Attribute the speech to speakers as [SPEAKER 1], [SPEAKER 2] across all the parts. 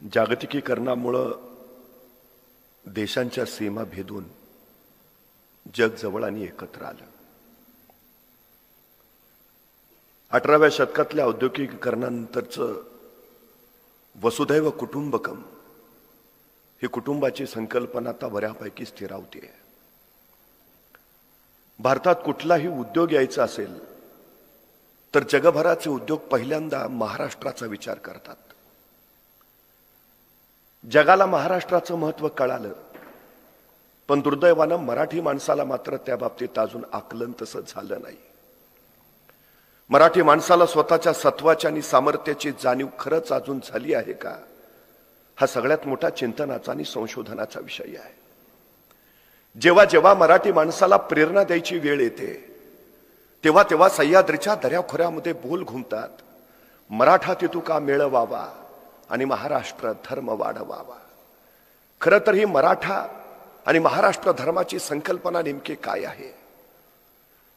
[SPEAKER 1] जागतिकीकरणामुळे देशांच्या सीमा भेदून जग जवळ आणि एकत्र आलं. 18व्या शतकातल्या औद्योगिकीकरणानंतरचं वसुधैव कुटुंबकम ही कुटुंबाची संकल्पना आता बऱ्यापैकी स्थिरावते. भारतात कुठलाही उद्योग यायचा असेल तर जगभराचे उद्योग पहिल्यांदा महाराष्ट्राचा विचार करतात. जगाला महाराष्ट्राचं महत्त्व कळालं, पण दुर्दैवानं मराठी माणसाला मात्र त्या बाबतीत अजून आकलन तसं झालं नाही. मराठी माणसाला स्वतःच्या सत्वाची आणि सामर्थ्याची जाणीव खरंच अजून झाली आहे का, हा सगळ्यात मोठा चिंतनाचा आणि संशोधनाचा विषय आहे. जेव्हा जेव्हा मराठी माणसाला प्रेरणा द्यायची वेळ येते तेव्हा तेव्हा सह्याद्रीच्या दऱ्याखोऱ्यामध्ये बोल घुमतात, मराठा तितुका मेळवावा आणि महाराष्ट्र धर्म वाढवावा. खरं तर ही मराठा आणि महाराष्ट्र धर्माची संकल्पना नेमकी काय आहे?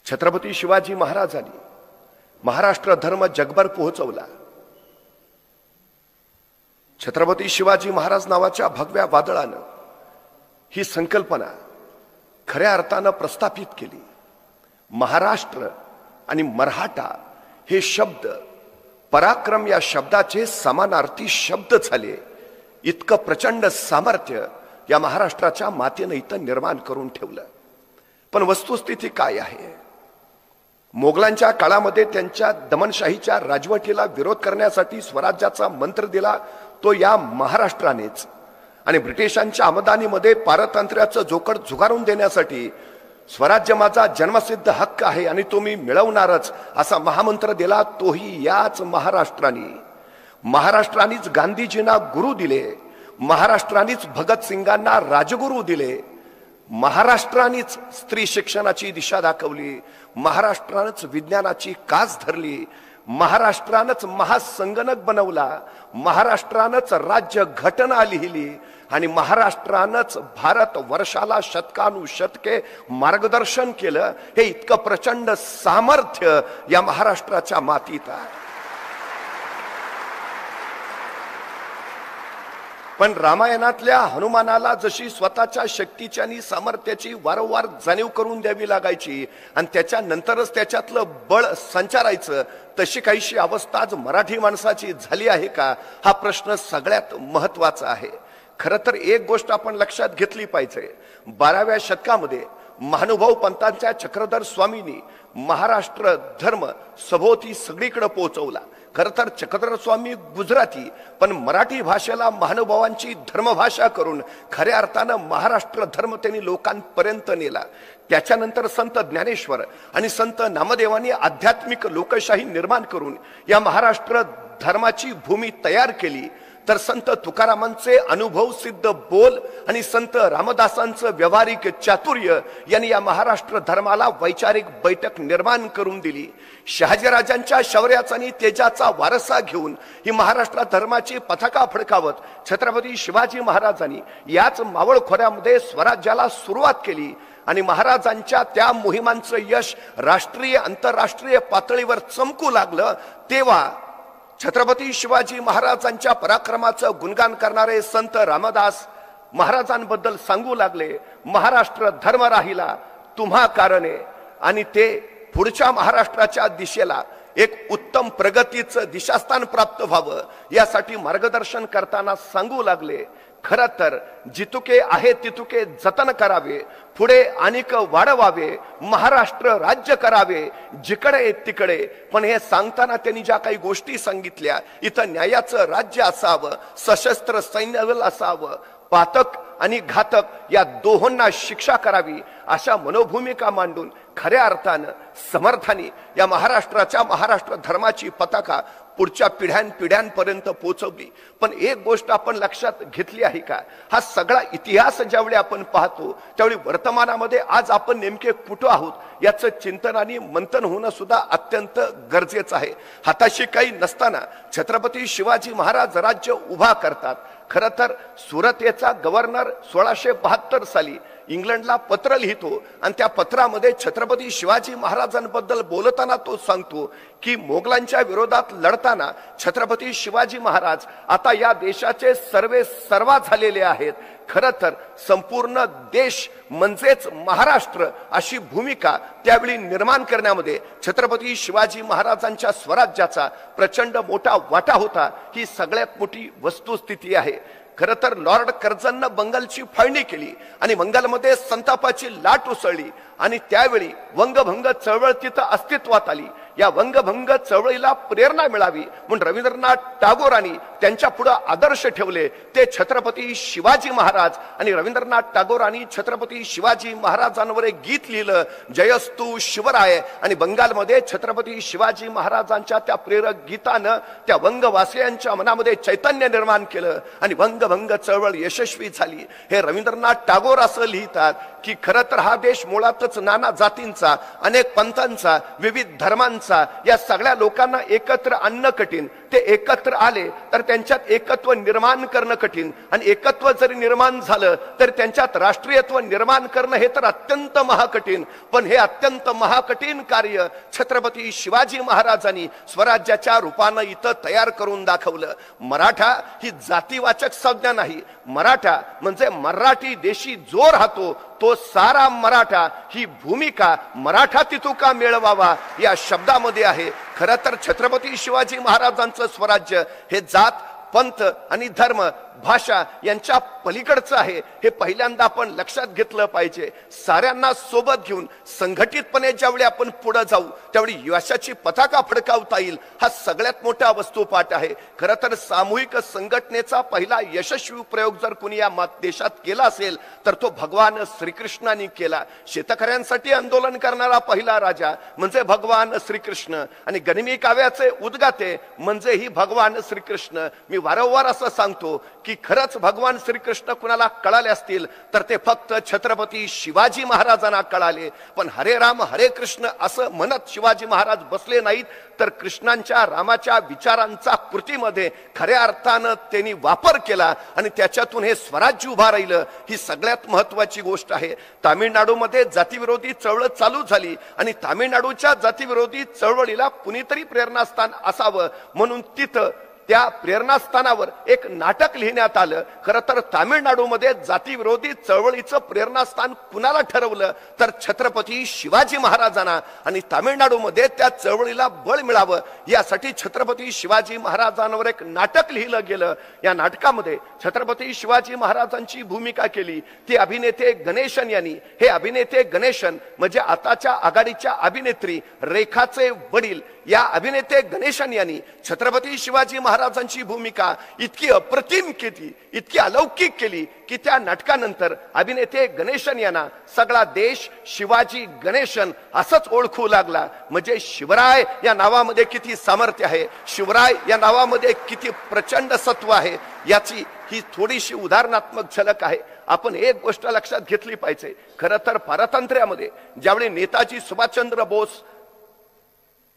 [SPEAKER 1] छत्रपती शिवाजी महाराजांनी महाराष्ट्र धर्म जगभर पोहोचवला. छत्रपती शिवाजी महाराज नावाच्या भगव्या वादळानं ही संकल्पना खऱ्या अर्थानं प्रस्थापित केली. महाराष्ट्र आणि मराठा हे शब्द पराक्रम या शब्दाचे समानार्थी शब्द झाले. इतकं प्रचंड सामर्थ्य या महाराष्ट्राच्या मातेनं इथं निर्माण करून ठेवलं. पण वस्तुस्थिती काय आहे? मोगलांच्या काळामध्ये त्यांच्या दमनशाहीच्या राजवटीला विरोध करण्यासाठी स्वराज्याचा मंत्र दिला तो या महाराष्ट्रानेच, आणि ब्रिटिशांच्या आमदानीमध्ये पारतंत्र्याचं जोखड झुगारून देण्यासाठी स्वराज्य माझा जन्मसिद्ध हक्क आहे आणि तो मी मिळवणारच असा महामंत्र दिला तोही याच महाराष्ट्राने. महाराष्ट्रानेच गांधीजींना गुरु दिले, महाराष्ट्रानेच भगतसिंगांना राजगुरू दिले, महाराष्ट्रानेच स्त्री शिक्षणाची दिशा दाखवली, महाराष्ट्रानंच विज्ञानाची कास धरली, महाराष्ट्रानंच महासंगणक बनवला, महाराष्ट्रानंच राज्य घटना लिहिली आणि महाराष्ट्रानंच भारत वर्षाला शतकानुशतके मार्गदर्शन केलं. हे इतकं प्रचंड सामर्थ्य या महाराष्ट्राच्या मातीत आहे. पण रामायणातल्या हनुमानाला जशी स्वतःच्या शक्तीची आणि सामर्थ्याची वारंवार जाणीव करून द्यावी लागायची आणि त्याच्यानंतरच त्याच्यातलं बळ संचारायचं, तशी काहीशी अवस्था आज मराठी माणसाची झाली आहे का, हा प्रश्न सगळ्यात महत्वाचा आहे. खरं तर एक गोष्ट आपण लक्षात घेतली पाहिजे. 12व्या शतकामध्ये महानुभाव पंथांच्या चक्रधर स्वामींनी महाराष्ट्र धर्म सभोवती सगळीकडे पोहोचवला. खरं तर चक्रधर स्वामी गुजराती, पण मराठी भाषेला महानुभावांची धर्मभाषा करून खऱ्या अर्थानं महाराष्ट्र धर्म त्यांनी लोकांपर्यंत नेला. त्याच्यानंतर संत ज्ञानेश्वर आणि संत नामदेवांनी आध्यात्मिक लोकशाही निर्माण करून या महाराष्ट्र धर्माची भूमी तयार केली. तर संत तुकारामांचे अनुभव सिद्ध बोल आणि संत रामदासांचं व्यावहारिक चातुर्य यांनी या महाराष्ट्र धर्माला वैचारिक बैठक निर्माण करून दिली. शहाजीराजांच्या शौर्याचा आणि तेजाचा वारसा घेऊन ही महाराष्ट्र धर्माची पताका फडकावत छत्रपती शिवाजी महाराजांनी याच मावळ खोऱ्यामध्ये स्वराज्याला सुरुवात केली आणि महाराजांच्या त्या मोहिमांचं यश राष्ट्रीय आंतरराष्ट्रीय पातळीवर चमकू लागलं. तेव्हा छत्रपती शिवाजी महाराजांच्या पराक्रमाचं गुणगान करणारे संत रामदास महाराजांबद्दल सांगू लागले, महाराष्ट्र धर्म राहिला तुम्हा कारणे, आणि ते पुढच्या महाराष्ट्राच्या दिशेला एक उत्तम प्रगतीचं दिशास्थान प्राप्त व्हावं यासाठी मार्गदर्शन करताना सांगू लागले. खरं तर जितुके आहे तितुके जतन करावे, पुढे अनेक वाढवावे, महाराष्ट्र राज्य करावे जिकडे तिकडे. पण हे सांगताना त्यांनी ज्या काही गोष्टी सांगितल्या, इथं न्यायाचं राज्य असावं, सशस्त्र सैन्य दल असावं, पातक आणि घातक या दोहोंना शिक्षा करावी, अशा मनोभूमिका मांडून खऱ्या अर्थानं समर्थांनी या महाराष्ट्र धर्माची पताका पुढच्या पिढ्यांपर्यंत पोहोचवली. पण एक गोष्ट आपण लक्षात घेतली आहे का, हा सगळा इतिहास ज्यावेळी आपण पाहतो त्यावेळी वर्तमानामध्ये आज आपण नेमके कुठं आहोत याचं चिंतन आणि मंथन होणं सुद्धा अत्यंत गरजेचं आहे. हाताशी काही नसताना छत्रपती शिवाजी महाराज राज्य उभा करतात खर तर सुरतेचा गव्हर्नर 1672 साली इंग्लंडला पत्र लिहितो आणि त्या पत्रामध्ये छत्रपती शिवाजी महाराजांबद्दल बोलताना तो सांगतो की मोगलांच्या विरोधात लढताना छत्रपती शिवाजी महाराज आता या देशाचे सर्वा झालेले आहेत. खर तर संपूर्ण देश म्हणजेच महाराष्ट्र अशी भूमिका त्यावेळी निर्माण करण्यामध्ये छत्रपती शिवाजी महाराजांच्या स्वराज्याचा प्रचंड मोठा वाटा होता. ही सगळ्यात मोठी वस्तुस्थिती आहे. खर तर लॉर्ड कर्झननं बंगालची फाळणी केली आणि बंगालमध्ये संतापाची लाट उसळली आणि त्यावेळी वंगभंग चळवळ तिथं अस्तित्वात आली. या वंगभंग चळवळीला प्रेरणा मिळावी म्हणून रवींद्रनाथ टागोरांनी त्यांच्या पुढे आदर्श ठेवले ते छत्रपती शिवाजी महाराज. आणि रवींद्रनाथ टागोरांनी छत्रपती शिवाजी महाराजांवर एक गीत लिहिलं, जयस्तु शिवराय. आणि बंगालमध्ये छत्रपती शिवाजी महाराजांच्या त्या प्रेरक गीतानं त्या वंगवासियांच्या मनामध्ये चैतन्य निर्माण केलं आणि वंगभंग चळवळ यशस्वी झाली. हे रवींद्रनाथ टागोर असं लिहितात की खरं तर हा देश मुळातच नाना जातींचा, अनेक पंथांचा, विविध धर्मांचा, या सगळ्या लोकांना एकत्र आणणं कठीण. ते एकत्र आले तर त्यांच्यात एकत्व निर्माण करणं कठीण आणि एकत्व जरी निर्माण झालं तर त्यांच्यात राष्ट्रीयत्व निर्माण करणं हे तर अत्यंत महाकठीण. पण हे अत्यंत महाकठीण कार्य छत्रपती शिवाजी महाराजांनी स्वराज्याच्या रूपानं इथं तयार करून दाखवलं. मराठा ही जातीवाचक संज्ञा नाही. मराठा म्हणजे मराठी देशी जो राहतो तो सारा मराठा ही भूमिका मराठा तितुका मिळवावा या शब्दामध्ये आहे. खरं तर छत्रपती शिवाजी महाराजांचं स्वराज्य हे जात, पंथ आणि धर्म, भाषा यांच्या पलीकडचं आहे. हे पहिल्यांदा आपण लक्षात घेतलं पाहिजे. साऱ्यांना सोबत घेऊन संघटितपणे ज्यावेळी आपण पुढे जाऊ त्यावेळी यशाची पताका फडकावता येईल. हा सगळ्यात मोठा वस्तुपाठ आहे. खरं तर सामूहिक संघटनेचा पहिला यशस्वी प्रयोग जर कुणी या देशात केला असेल तर तो भगवान श्रीकृष्णांनी केला. शेतकऱ्यांसाठी आंदोलन करणारा पहिला राजा म्हणजे भगवान श्रीकृष्ण आणि गनिमी काव्याचे उद्गाते म्हणजे ही भगवान श्रीकृष्ण. मी वारंवार असं सांगतो की खरंच भगवान श्रीकृष्ण कुणाला कळाले असतील तर ते फक्त छत्रपती शिवाजी महाराजांना कळाले. पण हरे राम हरे कृष्ण असं म्हणत शिवाजी महाराज बसले नाहीत तर कृष्णांच्या रामाच्या विचारांचा कृतीमध्ये खऱ्या अर्थानं त्यांनी वापर केला आणि त्याच्यातून हे स्वराज्य उभा राहिलं. ही सगळ्यात महत्वाची गोष्ट आहे. तामिळनाडूमध्ये जातीविरोधी चळवळ चालू झाली आणि तामिळनाडूच्या जातीविरोधी चळवळीला कुणीतरी प्रेरणास्थान असावं म्हणून तिथं त्या प्रेरणास्थानावर एक नाटक लिहिण्यात आलं. खरं तर तामिळनाडूमध्ये जातीविरोधी चळवळीचं प्रेरणास्थान कुणाला ठरवलं तर छत्रपती शिवाजी महाराजांना. आणि तामिळनाडूमध्ये त्या चळवळीला बळ मिळावं यासाठी छत्रपती शिवाजी महाराजांवर एक नाटक लिहिलं गेलं. या नाटकामध्ये छत्रपती शिवाजी महाराजांची भूमिका केली ती अभिनेते गणेशन यांनी. हे अभिनेते गणेशन म्हणजे आताच्या आघाडीच्या अभिनेत्री रेखाचे वडील. या अभिनेते गणेशन यांनी छत्रपती शिवाजी महाराजांची भूमिका इतकी अप्रतिम केली, इतकी अलौकिक केली की त्या नाटकानंतर अभिनेते गणेशन यांना सगळा देश शिवाजी गणेशन असंच ओळखू लागला. म्हणजे शिवराय या नावामध्ये किती सामर्थ्य आहे, शिवराय या नावामध्ये किती प्रचंड सत्व आहे याची ही थोडीशी उदाहरणात्मक झलक आहे. आपण एक गोष्ट लक्षात घेतली पाहिजे. खरं तर पारतंत्र्यामध्ये ज्यावेळी नेताजी सुभाषचंद्र बोस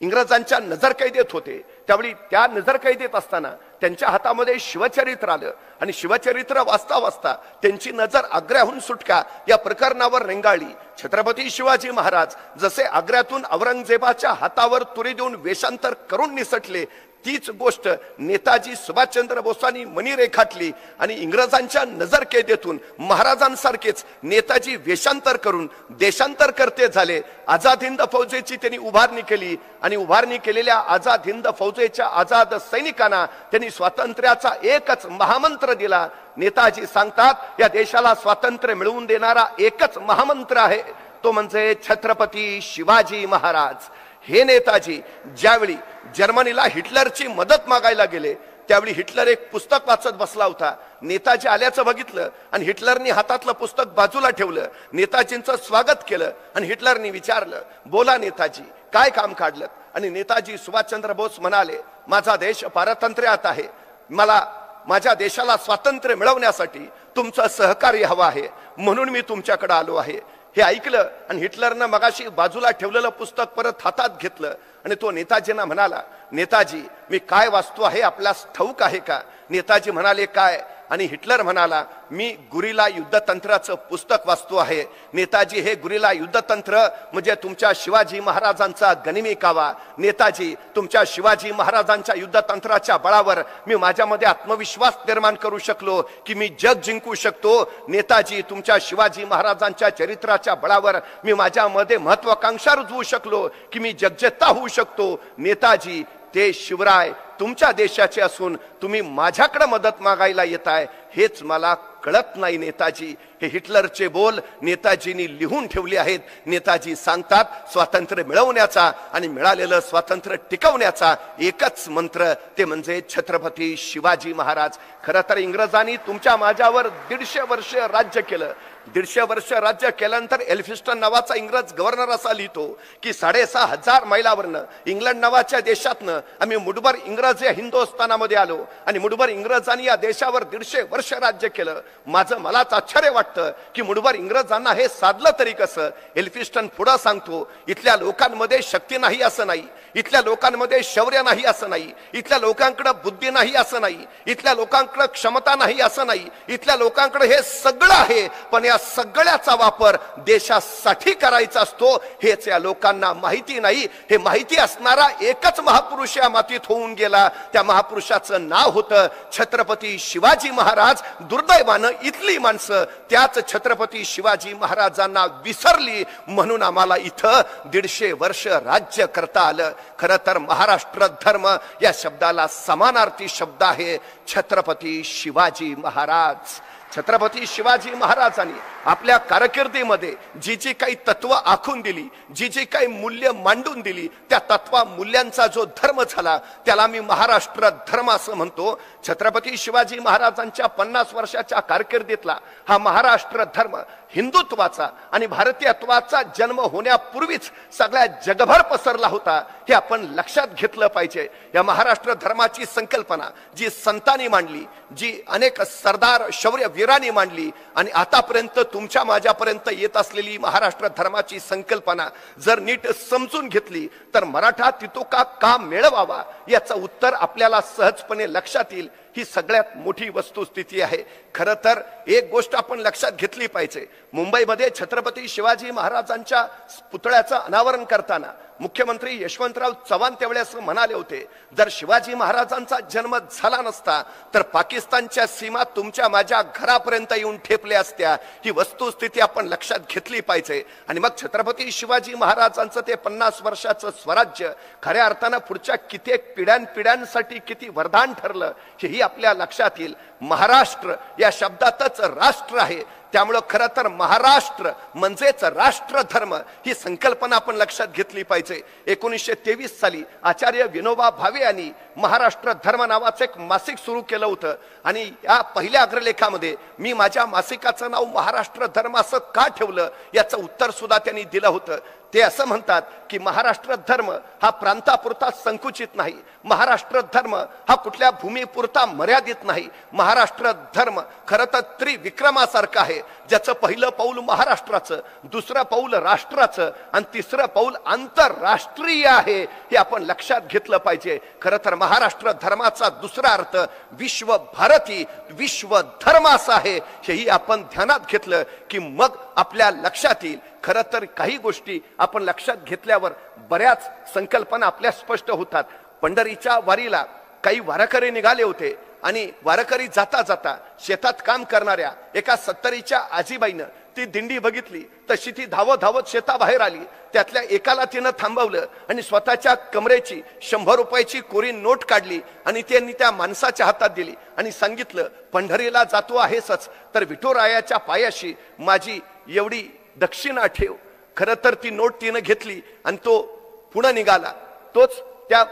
[SPEAKER 1] इंग्रजांच्या नजरकैदेत होते त्यावेळी त्या नजरकैदेत असताना त्यांच्या हातामध्ये शिवचरित्र आलं आणि शिवचरित्र वाचता वाचता त्यांची नजर आग्र्याहून सुटका या प्रकरणावर रेंगाळली. छत्रपती शिवाजी महाराज जसे आग्र्यातून औरंगजेबाच्या हातावर तुरी देऊन वेषांतर करून निसटले तीच गोष्ट नेताजी सुभाषचंद्र बोसांनी मनी रेखाटली आणि इंग्रजांच्या नजरकैदेतून महाराजांसारखेच नेताजी वेषांतर करून देशांतर करते झाले. आझाद हिंद फौजेची त्यांनी उभारणी केली आणि उभारणी केलेल्या आझाद हिंद फौजेच्या आझाद सैनिकांना त्यांनी स्वातंत्र्याचा एकच महामंत्र दिला. नेताजी सांगतात या देशाला स्वातंत्र्य मिळवून देणारा एकच महामंत्र आहे तो म्हणजे छत्रपती शिवाजी महाराज. हे नेताजी ज्यावेळी जर्मनीला हिटलरची मदत मागायला गेले त्यावेळी हिटलर एक पुस्तक वाचत बसला होता. नेताजी आल्याचं बघितलं आणि हिटलरनी हातातलं पुस्तक बाजूला ठेवलं. नेताजींचं स्वागत केलं आणि हिटलरनी विचारलं, बोला नेताजी काय काम काढलं? आणि नेताजी सुभाषचंद्र बोस म्हणाले, माझा देश पारतंत्र्यात आहे, मला माझ्या देशाला स्वातंत्र्य मिळवण्यासाठी तुमचं सहकार्य हवं आहे म्हणून मी तुमच्याकडे आलो आहे. हे ऐकलं आणि हिटलरनं मगाशी बाजूला ठेवलेलं पुस्तक परत हातात घेतलं आणि तो नेताजींना म्हणाला, नेताजी मी काय वाचतो आहे आपल्यास ठाऊक आहे का? नेताजी म्हणाले, काय? आणि हिटलर म्हणाला, मी गुरिला युद्धतंत्राचं पुस्तक वाचतो आहे. नेताजी, हे गुरिला युद्धतंत्र म्हणजे तुमच्या शिवाजी महाराजांचा गनिमी कावा. नेताजी, तुमच्या शिवाजी महाराजांच्या युद्धतंत्राच्या बळावर मी माझ्यामध्ये आत्मविश्वास निर्माण करू शकलो की मी जग जिंकू शकतो. नेताजी, तुमच्या शिवाजी महाराजांच्या चरित्राच्या बळावर मी माझ्यामध्ये महत्वाकांक्षा रुजवू शकलो की मी जगजेता होऊ शकतो. नेताजी, ते शिवराय तुमच्या देशाचे असून तुम्ही माझ्याकडे मदत मागायला येताय हेच मला कळत नाही. नेताजी, हे हिटलरचे बोल नेताजींनी लिहून ठेवले आहेत. नेताजी सांगतात, स्वातंत्र्य मिळवण्याचा आणि मिळालेलं स्वातंत्र्य टिकवण्याचा एकच मंत्र, ते म्हणजे छत्रपती शिवाजी महाराज. खरं तर इंग्रजांनी तुमच्या माझ्यावर 150 वर्ष राज्य केलं. 150 वर्ष राज्य केल्यानंतर एल्फिस्टन नावाचा इंग्रज गव्हर्नर असा लिहितो की 6,500 मैलावरनं इंग्लंड नावाच्या देशातनं आम्ही मुठभर इंग्रज या हिंदुस्थानामध्ये आलो आणि मुठभर इंग्रजांनी या देशावर 150 वर्ष राज्य केलं. मलाच आश्चर्य वाटतं की मुठभर इंग्रजांना हे साधलं तरी कसं. एल्फिस्टन पुढे सांगतो, इथल्या लोकांमध्ये शक्ती नाही असं नाही, इथल्या लोकांमध्ये शौर्य नाही असं नाही, इथल्या लोकांकडे बुद्धी नाही असं नाही, इथल्या लोकांकडे क्षमता नाही असं नाही, इथल्या लोकांकडे हे सगळं आहे, पण या सगळ्याचा वापर देशासाठी करायचा असतो हेच या लोकांना माहिती नाही. हे माहिती असणारा एकच महापुरुष या मातीत होऊन गेला. त्या महापुरुषाचं नाव होतं छत्रपती शिवाजी महाराज. दुर्दैवानं इथली माणसं त्याच छत्रपती शिवाजी महाराजांना विसरली, म्हणून आम्हाला इथं 150 वर्ष राज्य करता आलं. खरं तर महाराष्ट्र धर्म या शब्दाला समानार्थी शब्द आहे छत्रपती शिवाजी महाराज. छत्रपती शिवाजी महाराजांनी आपल्या कारकिर्दीमध्ये जी जी काही तत्व आखून दिली, जी जी काही मूल्य मांडून दिली, त्या तत्वा मूल्यांचा जो धर्म झाला त्याला मी महाराष्ट्र धर्म असं म्हणतो. छत्रपती शिवाजी महाराजांच्या 50 वर्षाच्या कारकिर्दीतला हा महाराष्ट्र धर्म हिंदुत्वाचा आणि भारतीयत्वाचा जन्म होण्यापूर्वीच सगळ्या जगभर पसरला होता, हे आपण लक्षात घेतलं पाहिजे. या महाराष्ट्र धर्माची संकल्पना जी संतांनी मांडली, जी अनेक सरदार शौर्यवीरांनी मांडली आणि आतापर्यंत तुमच्या माझ्यापर्यंत येत असलेली महाराष्ट्र धर्माची संकल्पना जर नीट समजून घेतली तर मराठा तितोका का मिळवावा याचं उत्तर आपल्याला सहजपणे लक्षात येईल. ही सगळ्यात मोठी वस्तुस्थिती आहे. खरं तर एक गोष्ट आपण लक्षात घेतली पाहिजे. मुंबईमध्ये छत्रपती शिवाजी महाराजांच्या पुतळ्याचं अनावरण करताना मुख्यमंत्री यशवंतराव चव्हाण त्यावेळेस म्हणाले होते, जर शिवाजी महाराजांचा जन्म झाला नसता तर पाकिस्तानच्या सीमा तुमच्या माझ्या घरापर्यंत येऊन ठेपल्या असत्या. ही वस्तुस्थिती आपण लक्षात घेतली पाहिजे. आणि मग छत्रपती शिवाजी महाराजांचं ते 50 वर्षाचं स्वराज्य खऱ्या अर्थानं पुढच्या कित्येक पिढ्यांसाठी किती वरदान ठरलं हेही आपल्या लक्षात येईल. महाराष्ट्र या शब्दातच राष्ट्र आहे, त्यामुळे खरं तर महाराष्ट्र म्हणजेच राष्ट्र धर्म ही संकल्पना आपण लक्षात घेतली पाहिजे. 1923 साली आचार्य विनोबा भावे यांनी महाराष्ट्र धर्म नावाचं एक मासिक सुरू केलं होतं आणि या पहिल्या अग्रलेखामध्ये मी माझ्या मासिकाचं नाव महाराष्ट्र धर्म असं का ठेवलं याचं उत्तर सुद्धा त्यांनी दिलं होतं. ते असं म्हणतात की महाराष्ट्र धर्म हा प्रांतापुरता संकुचित नाही, महाराष्ट्र धर्म हा कुठल्या भूमीपुरता मर्यादित नाही. महाराष्ट्र धर्म खरं तर त्रिविक्रमासारखं आहे, ज्याचं पहिलं पाऊल महाराष्ट्राचं, दुसरं पाऊल राष्ट्राचं आणि तिसरं पाऊल आंतरराष्ट्रीय आहे. हे आपण लक्षात घेतलं पाहिजे. खरं तर महाराष्ट्र धर्माचा दुसरा अर्थ विश्व भारती, विश्व धर्म असा आहे. हेही आपण ध्यानात घेतलं की मग आपल्या लक्षात येईल. खरं तर काही गोष्टी आपण लक्षात घेतल्यावर बऱ्याच संकल्पना आपल्या स्पष्ट होतात. पंढरीच्या वारीला काही वारकरी निघाले होते आणि वारकरी जाता जाता शेतात काम करणाऱ्या एका 70च्या आजीबाईनं ती दिंडी बघितली तशी ती धावत धावत शेताबाहेर आली. त्यातल्या एकाला तिनं थांबवलं आणि स्वतःच्या कमरेची 100 रुपयाची कोरी नोट काढली आणि त्यांनी त्या माणसाच्या हातात दिली आणि सांगितलं, पंढरीला जातो आहेसच तर विठुरायाच्या पायाशी माझी एवढी दक्षिणा ठेव. खरं तर ती नोट तिनं घेतली आणि तो पुढे निघाला. तोच त्या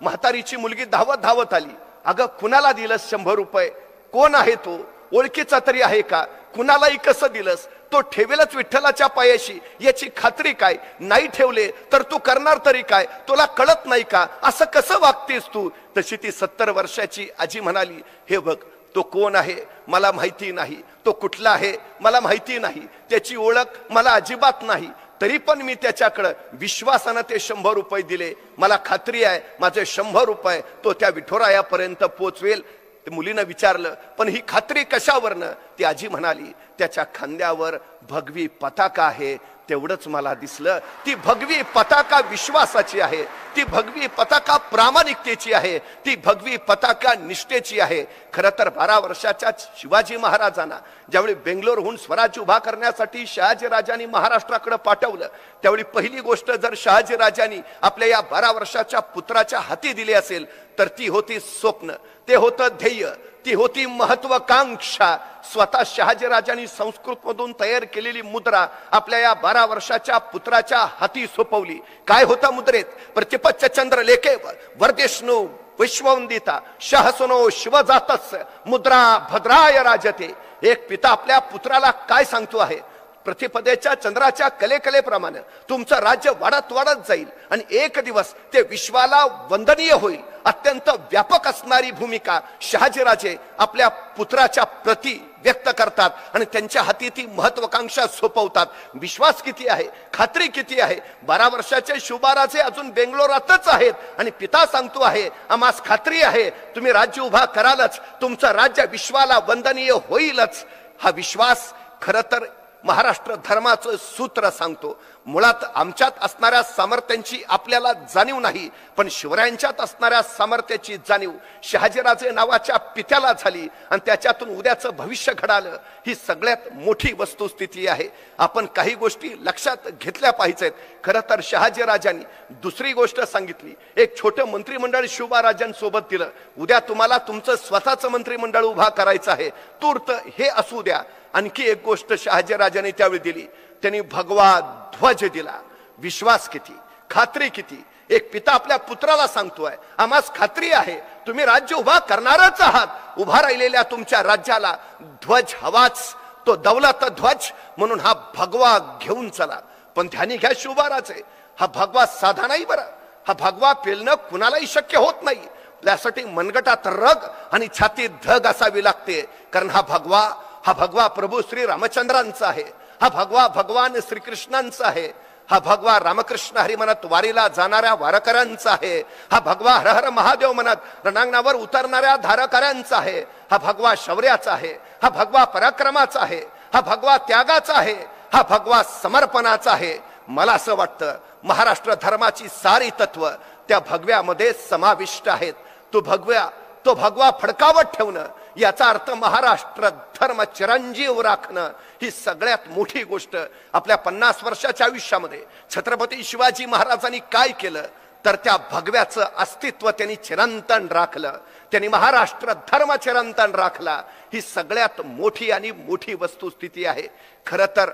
[SPEAKER 1] म्हातारीची मुलगी धावत धावत आली. अगं, कुणाला दिलंस 100 रुपये? कोण आहे तो? ओळखीचा तरी आहे का? कुणालाही कसं दिलंस? तो ठेवेलच विठ्ठलाच्या पायाशी याची खात्री काय? नाही ठेवले तर तू करणार तरी काय? तुला कळत नाही का? असं कसं वागतेस तू? तशी ती 70 वर्षाची आजी म्हणाली, हे बघ, तो कोण आहे मला माहिती नाही, तो कुठला आहे मला माहिती नाही, त्याची ओळख मला अजिबात नाही, तरी पण मी त्याच्याकडे विश्वासानं ते 100 रुपये दिले. मला खात्री आहे माझे 100 रुपये तो त्या विठुरायापर्यंत पोचवेल. ते मुलीनं विचारलं, पण ही खात्री कशावरनं? ती आजी म्हणाली, त्याच्या खांद्यावर भगवी पताका आहे, तेवढंच मला दिसलं. ती भगवी पताका विश्वासाची आहे, ती भगवी पताका प्रामाणिकतेची आहे, ती भगवी पताका निष्ठेची आहे. खरं तर 12 वर्षाच्या शिवाजी महाराजांना ज्यावेळी बेंगलोरहून स्वराज्य उभा करण्यासाठी शहाजीराजांनी महाराष्ट्राकडे पाठवलं, त्यावेळी पहिली गोष्ट जर शहाजीराजांनी आपल्या या 12 वर्षाच्या पुत्राच्या हाती दिली असेल तर ती होती स्वप्न, ते होतं ध्येय, ती होती महत्वाकांक्षा. स्वतः शहाजीराजांनी संस्कृत मधून तयार केलेली मुद्रा आपल्या या 12 वर्षाच्या पुत्राच्या हाती सोपवली. काय होता मुद्रेत? प्रतिपच्च चंद्र लेखे वरदेष्णू विश्ववंदिता शहसनो शिवजातस मुद्रा भद्राय राजते. एक पिता आपल्या पुत्राला काय सांगतो आहे? प्रतिपदेच्या चंद्राच्या कलेप्रमाणे तुमचं राज्य वाढत वाढत जाईल आणि एक दिवस ते विश्वाला वंदनीय होईल. अत्यंत व्यापक असणारी भूमिका शहाजीराजे आपल्या पुत्राच्या प्रती व्यक्त करतात आणि त्यांच्या हाती ती महत्वाकांक्षा सोपवतात. विश्वास किती आहे, खात्री किती आहे? 12 वर्षाचे शुभाराजे अजून बेंगलोरातच आहेत आणि पिता सांगतो आहे, आम्हास खात्री आहे तुम्ही राज्य उभा करालच, तुमचं राज्य विश्वाला वंदनीय होईलच. हा विश्वास खरं तर महाराष्ट्र धर्माचं सूत्र सांगतो. मुळात आमच्यात असणाऱ्या सामर्थ्यांची आपल्याला जाणीव नाही, पण शिवरायांच्यात असणाऱ्या सामर्थ्याची जाणीव शहाजीराजे नावाच्या पित्याला झाली आणि त्याच्यातून उद्याचं भविष्य घडालं. ही सगळ्यात मोठी वस्तुस्थिती आहे. आपण काही गोष्टी लक्षात घेतल्या पाहिजेत. खरं तर शहाजीराजांनी दुसरी गोष्ट सांगितली, एक छोटं मंत्रिमंडळ शिवराजांसोबत दिलं. उद्या तुम्हाला तुमचं स्वतःचं मंत्रिमंडळ उभा करायचं आहे, तूर्त हे असू द्या. आणखी एक गोष्ट शहाजीराजांनी त्यावेळी दिली, त्यांनी भगवा ध्वज दिला. विश्वास किती, खात्री किती! एक पिता आपल्या पुत्राला सांगतोय, आम्हास खात्री आहे तुम्ही राज्य उभा करणारच आहात, उभा राहिलेल्या तुमच्या राज्याला ध्वज हवाच, तो दौलत ध्वज म्हणून हा भगवा घेऊन चला. पण ध्यानी घ्या शिवराजे, हा भगवा साधा नाही बरं. हा भगवा पेलणं कुणालाही शक्य होत नाही. त्यासाठी मनगटात रग आणि छातीत धग असावी लागते. कारण हा भगवा प्रभू श्री रामचंद्रांचा आहे. हा भगवा भगवान श्रीकृष्णांचा आहे. हा भगवा रामकृष्ण हरी म्हणत वारीला जाणाऱ्या वारकऱ्यांचा आहे. हा भगवा हर हर महादेव म्हणत रणांगणावर उतरणाऱ्या धारकऱ्यांचा आहे. हा भगवा शौर्याचा आहे. हा भगवा पराक्रमाचा आहे. हा भगवा त्यागाचा आहे. हा भगवा समर्पणाचा आहे. मला असं वाटतं महाराष्ट्र धर्माची सारी तत्व त्या भगव्यामध्ये समाविष्ट आहेत. तो भगवा फडकावत ठेवणं याचा अर्थ महाराष्ट्र धर्म चिरंजीव राखणं ही सगळ्यात मोठी गोष्ट. आपल्या 50 वर्षाच्या आयुष्यामध्ये छत्रपती शिवाजी महाराजांनी काय केलं तर त्या भगव्याचं अस्तित्व त्यांनी चिरंतन राखलं. त्यांनी महाराष्ट्र धर्म चिरंतन राखला. ही सगळ्यात मोठी आणि मोठी वस्तुस्थिती आहे. खरं तर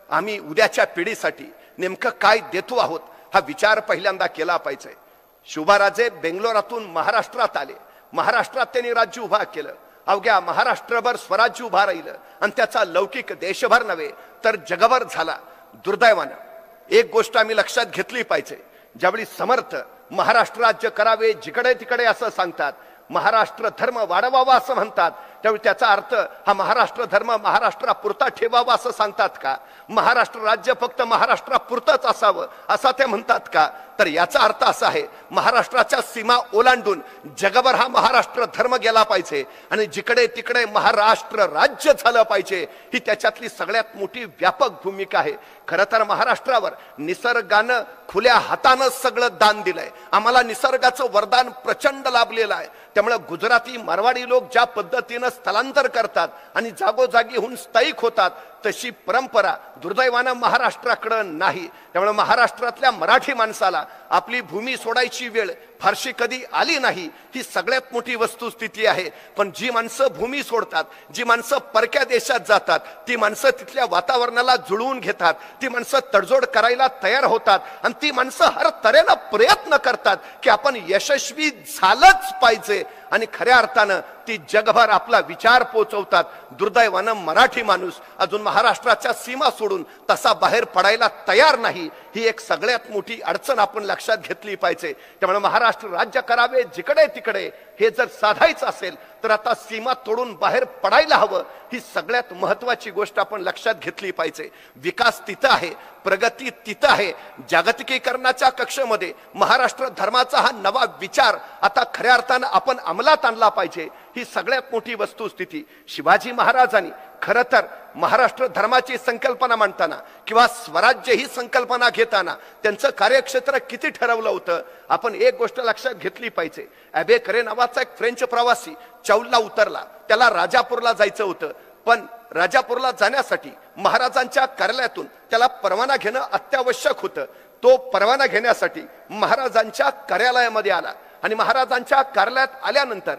[SPEAKER 1] आम्ही उद्याच्या पिढीसाठी नेमकं काय देतो आहोत हा विचार पहिल्यांदा केला पाहिजे. शिवराजे बेंगलोरातून महाराष्ट्रात आले. महाराष्ट्रात त्यांनी राज्य उभा केलं. अवघ्या महाराष्ट्रभर स्वराज्य उभा राहिलं आणि त्याचा लौकिक देशभर नव्हे तर जगभर झाला. दुर्दैवानं एक गोष्ट आम्ही लक्षात घेतली पाहिजे, ज्यावेळी समर्थ महाराष्ट्र राज्य करावे जिकडे तिकडे असं सांगतात, महाराष्ट्र धर्म वाढवावा असं म्हणतात, त्यावेळी त्याचा अर्थ हा महाराष्ट्र धर्म महाराष्ट्रापुरता ठेवावा असं सांगतात का? महाराष्ट्र राज्य फक्त महाराष्ट्रापुरतच असावं असा ते म्हणतात का? तर याचा अर्थ असा आहे, महाराष्ट्राच्या सीमा ओलांडून जगभर हा महाराष्ट्र धर्म गेला पाहिजे आणि जिकडे तिकडे महाराष्ट्र राज्य झालं पाहिजे. ही त्याच्यातली सगळ्यात मोठी व्यापक भूमिका आहे. खरं तर महाराष्ट्रावर निसर्गानं खुल्या हातानं सगळं दान दिलंय. आम्हाला निसर्गाचं वरदान प्रचंड लाभलेलं आहे. त्यामुळे गुजराती मारवाडी लोक ज्या पद्धतीनं स्थलांतर करतात आणि जागोजागी होऊन स्थायिक होतात, तशी परंपरा दुर्दैवानं महाराष्ट्राकडे नाही. त्यामुळे महाराष्ट्रातल्या मराठी माणसाला आपली भूमी सोडायची वेळ फारशी कधी आली नाही. ही सगळ्यात मोठी वस्तुस्थिती आहे. पण जी माणसं भूमी सोडतात, जी माणसं परक्या देशात जातात, ती माणसं तिथल्या वातावरणाला जुळवून घेतात, ती माणसं तडजोड करायला तयार होतात आणि ती माणसं हर तऱ्हेनं प्रयत्न करतात की आपण यशस्वी झालंच पाहिजे आणि खऱ्या अर्थानं ती जगभर आपला विचार पोचवतात. दुर्दैवानं मराठी माणूस अजून महाराष्ट्राच्या सीमा सोडून तसा बाहेर पडायला तयार नाही. नाही, ही एक सगळ्यात मोठी अडचण आपण लक्षात घेतली पाहिजे. त्यामुळे महाराष्ट्र राज्य करावे जिकडे तिकडे हे जर साधायचं असेल तर आता सीमा तोडून बाहेर पडायला हवं. ही सगळ्यात महत्वाची गोष्ट आपण लक्षात घेतली पाहिजे. विकास तिथं आहे, प्रगती तिथं आहे. जागतिकीकरणाच्या कक्षेमध्ये महाराष्ट्र धर्माचा हा नवा विचार आता खऱ्या अर्थानं आपण अंमलात आणला पाहिजे. ही सगळ्यात मोठी वस्तुस्थिती. शिवाजी महाराजांनी खरं तर महाराष्ट्र धर्माची संकल्पना मांडताना किंवा स्वराज्य ही संकल्पना घेताना त्यांचं कार्यक्षेत्र किती ठरवलं होतं, आपण एक गोष्ट लक्षात घेतली पाहिजे. ॲबे करे नावाचा एक फ्रेंच प्रवासी चौलला उतरला. त्याला राजापूरला जायचं होतं, पण राजापूरला जाण्यासाठी महाराजांच्या कार्यालयातून त्याला परवाना घेणं अत्यावश्यक होतं. तो परवाना घेण्यासाठी महाराजांच्या कार्यालयामध्ये आला आणि महाराजांच्या कार्यालयात आल्यानंतर